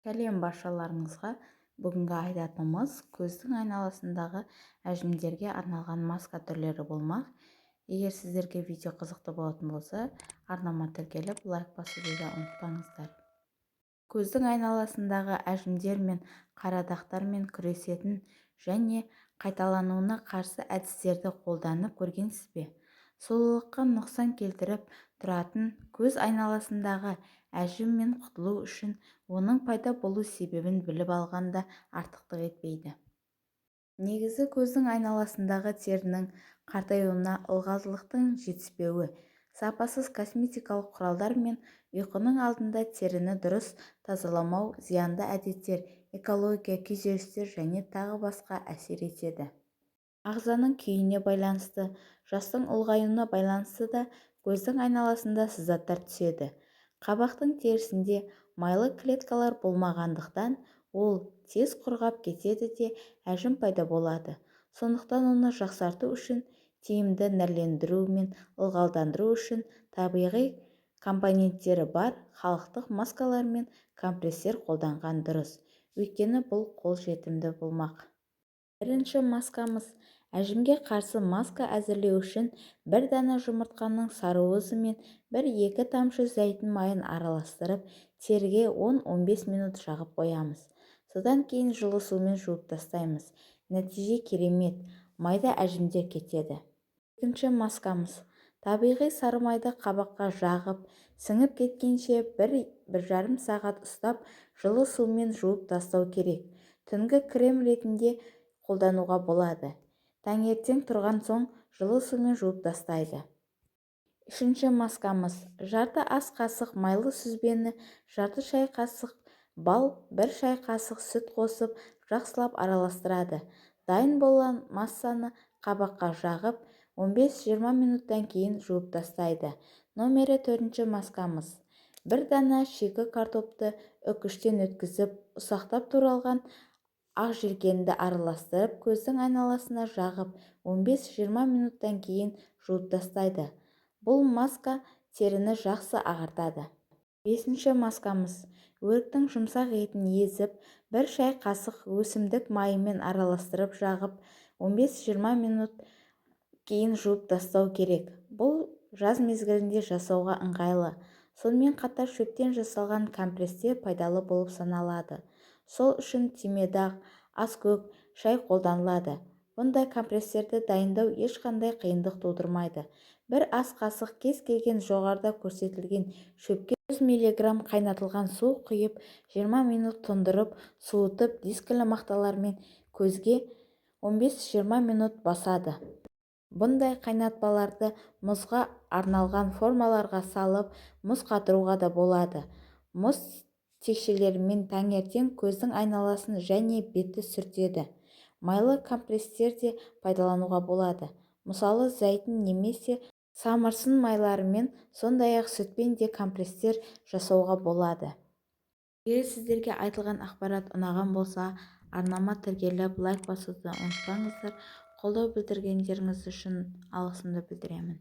Сәлем баршаларыңызға. Бүгінгі айтатынымыз көздің айналасындағы әжімдерге арналған маска түрлері болмақ. Егер сіздерге видео қызықты болатын болса, арнама тіркеліп лайк басуды да ұмытпаңыздар. Көздің айналасындағы әжімдер мен қара дақтармен күресетін және қайталануына қарсы әдістерді қолданып көргенсіз бе? Сұлулыққа нұқсан келтіріп тұратын көз айналасындағы әжіммен құтылу үшін оның пайда болу себебін біліп алғанда артықтық етпейді. Негізі көздің айналасындағы терінің қартаюына ылғалдылықтың жетіспеуі, сапасыз косметикалық құралдар мен ұйқының алдында теріні дұрыс тазаламау, зиянды әдеттер, экология, күйзелістер және тағы басқа әсер етеді. Ағзаның күйіне байланысты, жастың ұлғаюына байланысты да көздің айналасында сызаттар түседі. Қабақтың терісінде майлы клеткалар болмағандықтан ол тез құрғап кетеді де әжім пайда болады. Сондықтан оны жақсарту үшін, тиімді нәрлендіру мен ылғалдандыру үшін табиғи компоненттері бар халықтық маскалар мен компресстер қолданған дұрыс, өйткені бұл қолжетімді болмақ. Бірінші маскамыз. Әжімге қарсы маска әзірлеу үшін бір дана жұмыртқаның сарыуызы мен 1-2 тамшы зәйтүн майын араластырып, теріге 10-15 минут жағып қоямыз. Содан кейін жылы сумен жуып тастаймыз. Нәтиже керемет, майда әжімдер кетеді. Екінші маскамыз. Табиғи сары майды қабаққа жағып, сіңіп кеткенше 1-1,5 сағат ұстап, жылы сумен жуып тастау керек. Түнгі крем ретінде қолдануға болады. Таңертең тұрған соң жылы сумен жуып тастайды. Үшінші маскамыз. Жарты ас қасық майлы сүзбені, жарты шай қасық бал, 1 шай қасық сүт қосып, жақсылап араластырады. Дайын болған массаны қабаққа жағып, 15-20 минуттан кейін жуып тастайды. Номері 4-ші маскамыз. 1 дана шикі картопты үккіштен өткізіп, ұсақтап туралған ақ желкенді араластырып, көздің айналасына жағып, 15-20 минуттан кейін жуып тастайды. Бұл маска теріні жақсы ағартады. 5-ші маскамыз. Өріктің жұмсақ етін езіп, 1 шай қасық өсімдік майымен араластырып жағып, 15-20 минут кейін жуып тастау керек. Бұл жаз мезгілінде жасауға ыңғайлы. Сонымен қатар шөптен жасалған компресстер пайдалы болып саналады. Сол үшін түймедақ, аскөк, шай қолданылады. Бұндай компресстерді дайындау ешқандай қиындық тудырмайды. 1 ас қасық кез келген жоғарыда көрсетілген шөпке 100 мг қайнатылған су құйып, 20 минут тұндырып, суытып, дискілі мақталармен көзге 15-20 минут басады. Бұндай қайнатпаларды мұзға арналған формаларға салып, мұз қатыруға да болады. Мұз текшелерімен таңертең көздің айналасын және бетті сүртеді. Майлы компресстер де пайдалануға болады. Мысалы, зәйтүн немесе самырсын майларымен, сондай-ақ сүтпен де компресстер жасауға болады. Егер сіздерге айтылған ақпарат ұнаған болса, арнама тіркеліп лайк басуды ұмытпаңыздар. Қолдау білдіргендеріңіз үшін алғысымды білдіремін.